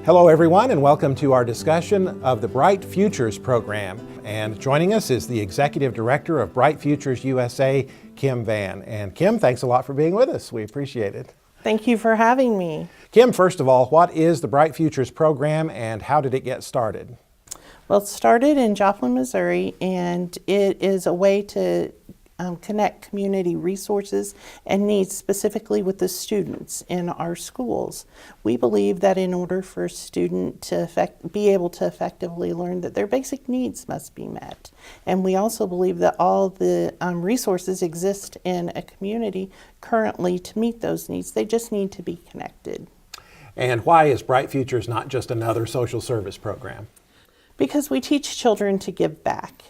Hello everyone, and welcome to our discussion of the Bright Futures program. And joining us is the Executive Director of Bright Futures USA, Kim Van. And Kim, thanks a lot for being with us. We appreciate it. Thank you for having me. Kim, first of all, what is the Bright Futures program and how did it get started? Well, it started in Joplin, Missouri, and it is a way to connect community resources and needs specifically with the students in our schools. We believe that in order for a student to be able to effectively learn, that their basic needs must be met. And we also believe that all the resources exist in a community currently to meet those needs. They just need to be connected. And why is Bright Futures not just another social service program? Because we teach children to give back.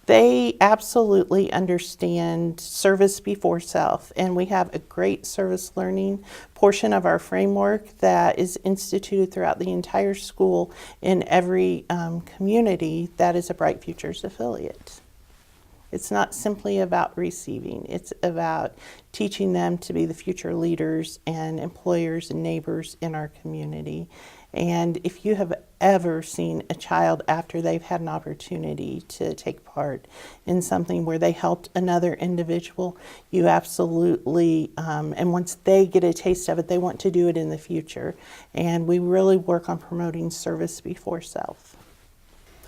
They absolutely understand service before self, and we have a great service learning portion of our framework that is instituted throughout the entire school in every community that is a Bright Futures affiliate. It's not simply about receiving, it's about teaching them to be the future leaders and employers and neighbors in our community. And if you have ever seen a child after they've had an opportunity to take part in something where they helped another individual, you absolutely, and once they get a taste of it, they want to do it in the future. And we really work on promoting service before self.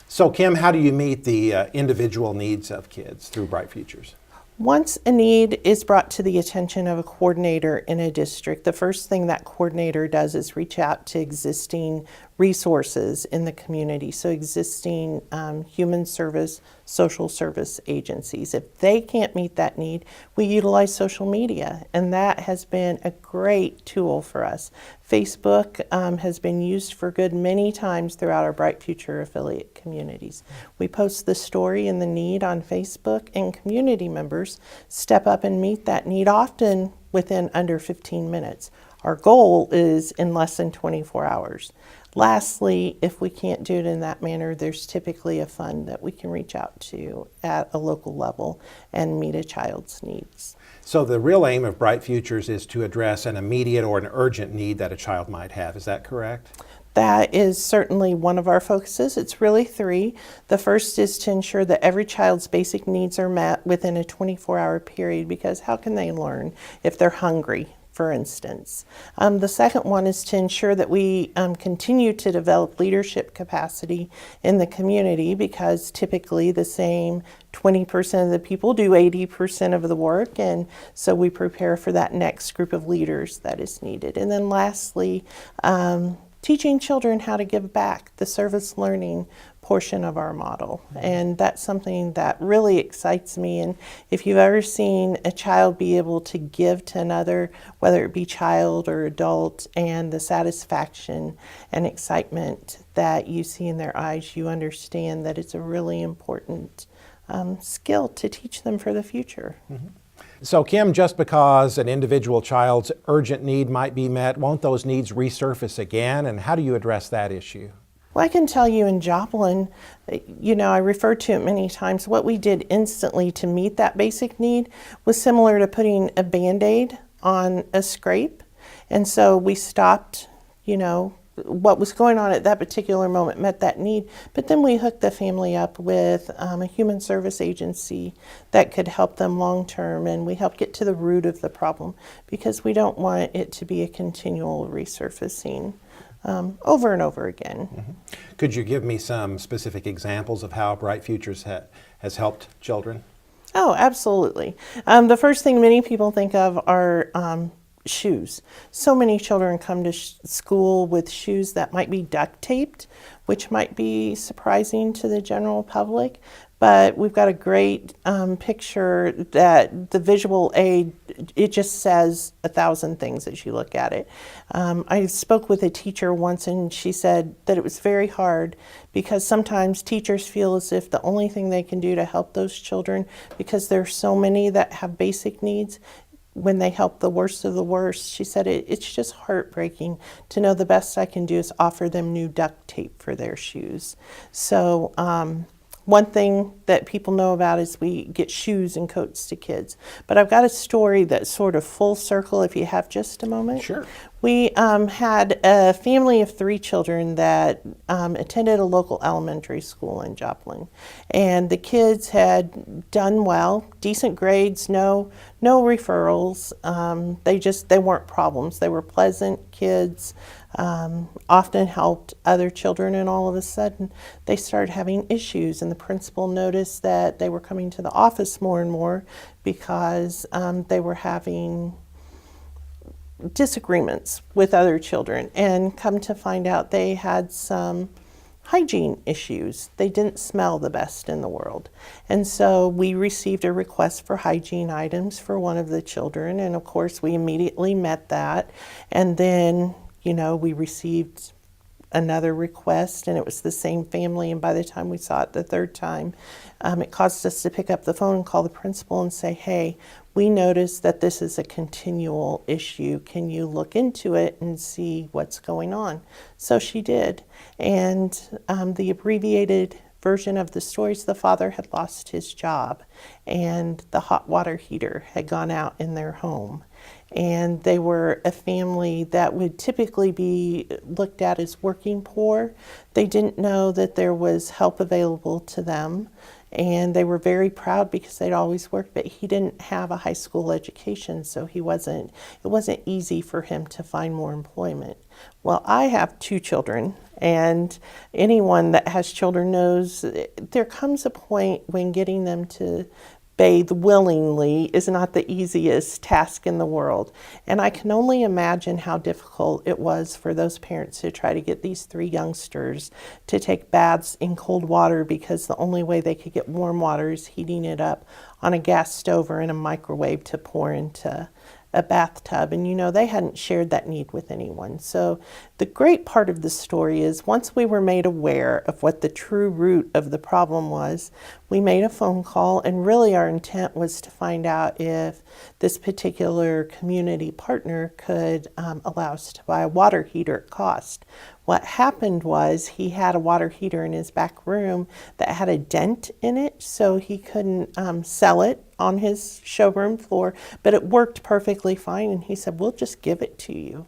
So Kim, how do you meet the individual needs of kids through Bright Futures? Once a need is brought to the attention of a coordinator in a district, the first thing that coordinator does is reach out to existing resources in the community, so existing human service, social service agencies. If they can't meet that need, we utilize social media, and that has been a great tool for us. Facebook has been used for good many times throughout our Bright Future affiliate communities. We post the story and the need on Facebook, and community members step up and meet that need, often within under 15 minutes. Our goal is in less than 24 hours. Lastly, if we can't do it in that manner, there's typically a fund that we can reach out to at a local level and meet a child's needs. So the real aim of Bright Futures is to address an immediate or an urgent need that a child might have. Is that correct? That is certainly one of our focuses. It's really three. The first is to ensure that every child's basic needs are met within a 24-hour period, because how can they learn if they're hungry, for instance? The second one is to ensure that we continue to develop leadership capacity in the community, because typically the same 20% of the people do 80% of the work, and so we prepare for that next group of leaders that is needed. And then lastly, teaching children how to give back, the service learning portion of our model. And that's something that really excites me. And if you've ever seen a child be able to give to another, whether it be child or adult, and the satisfaction and excitement that you see in their eyes, you understand that it's a really important skill to teach them for the future. Mm-hmm. So Kim, just because an individual child's urgent need might be met, won't those needs resurface again? And how do you address that issue? Well, I can tell you in Joplin, I referred to it many times, what we did instantly to meet that basic need was similar to putting a Band-Aid on a scrape. And so we stopped, what was going on at that particular moment, met that need, but then we hooked the family up with a human service agency that could help them long term, and we helped get to the root of the problem, because we don't want it to be a continual resurfacing over and over again. Mm-hmm. Could you give me some specific examples of how Bright Futures has helped children? Oh, absolutely. The first thing many people think of are shoes. So many children come to school with shoes that might be duct taped, which might be surprising to the general public. But we've got a great picture that the visual aid, it just says 1,000 things as you look at it. I spoke with a teacher once, and she said that it was very hard because sometimes teachers feel as if the only thing they can do to help those children, because there's so many that have basic needs, when they help the worst of the worst, she said it's just heartbreaking to know the best I can do is offer them new duct tape for their shoes. So One thing that people know about is we get shoes and coats to kids. But I've got a story that's sort of full circle if you have just a moment. Sure. We had a family of 3 children that attended a local elementary school in Joplin. And the kids had done well, decent grades, no referrals. They weren't problems. They were pleasant kids, often helped other children, and all of a sudden they started having issues. And the principal noticed that they were coming to the office more and more because they were having disagreements with other children, and come to find out they had some hygiene issues. They didn't smell the best in the world. And so we received a request for hygiene items for one of the children, and of course we immediately met that. And then, we received another request, and it was the same family, and by the time we saw it the 3rd time, it caused us to pick up the phone and call the principal and say, hey, we noticed that this is a continual issue. Can you look into it and see what's going on? So she did. And the abbreviated version of the story is the father had lost his job, and the hot water heater had gone out in their home. And they were a family that would typically be looked at as working poor. They didn't know that there was help available to them. And they were very proud because they'd always worked, but he didn't have a high school education, so it wasn't easy for him to find more employment. Well, I have 2 children, and anyone that has children knows there comes a point when getting them to bathe willingly is not the easiest task in the world. And I can only imagine how difficult it was for those parents to try to get these 3 youngsters to take baths in cold water, because the only way they could get warm water is heating it up on a gas stove or in a microwave to pour into a bathtub. And they hadn't shared that need with anyone. So the great part of the story is, once we were made aware of what the true root of the problem was, we made a phone call, and really our intent was to find out if this particular community partner could allow us to buy a water heater at cost. What happened was, he had a water heater in his back room that had a dent in it, so he couldn't sell it on his showroom floor, but it worked perfectly fine, and he said, we'll just give it to you.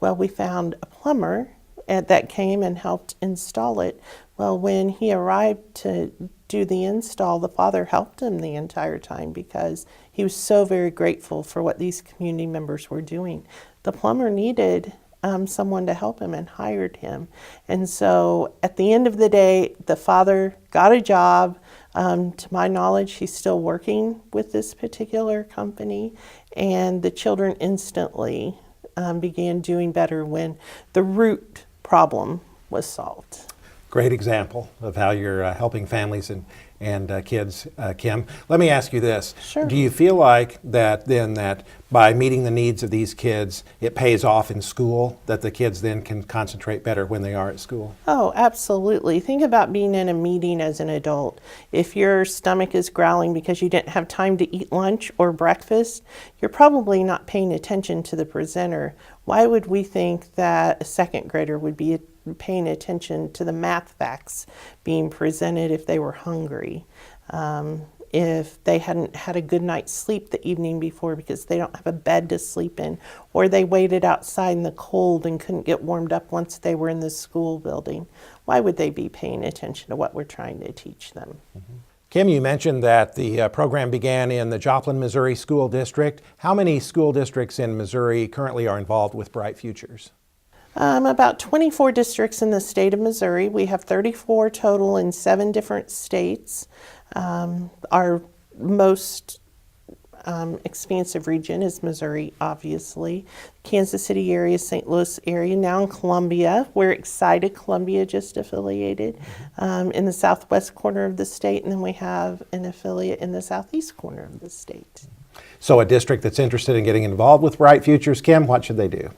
Well, we found a plumber that came and helped install it. Well, when he arrived to do the install, the father helped him the entire time because he was so very grateful for what these community members were doing. The plumber needed someone to help him and hired him. And so at the end of the day, the father got a job. To my knowledge, he's still working with this particular company, and the children instantly began doing better when the root problem was solved. Great example of how you're helping families and kids, Kim. Let me ask you this. Sure. Do you feel like that by meeting the needs of these kids, it pays off in school, that the kids then can concentrate better when they are at school? Oh, absolutely. Think about being in a meeting as an adult. If your stomach is growling because you didn't have time to eat lunch or breakfast, you're probably not paying attention to the presenter. Why would we think that a 2nd grader would be paying attention to the math facts being presented if they were hungry? If they hadn't had a good night's sleep the evening before because they don't have a bed to sleep in, or they waited outside in the cold and couldn't get warmed up once they were in the school building, why would they be paying attention to what we're trying to teach them? Mm-hmm. Kim, you mentioned that the program began in the Joplin, Missouri School District. How many school districts in Missouri currently are involved with Bright Futures? About 24 districts in the state of Missouri. We have 34 total in 7 different states. Our most expansive region is Missouri, obviously. Kansas City area, St. Louis area, now in Columbia. We're excited. Columbia just affiliated in the southwest corner of the state, and then we have an affiliate in the southeast corner of the state. So a district that's interested in getting involved with Bright Futures, Kim, what should they do?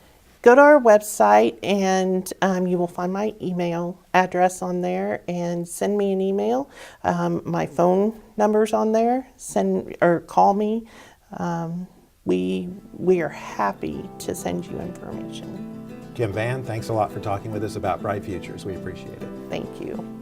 Go to our website, and you will find my email address on there, and send me an email. My phone number's on there. Send or call me. We are happy to send you information. Kim Van, thanks a lot for talking with us about Bright Futures. We appreciate it. Thank you.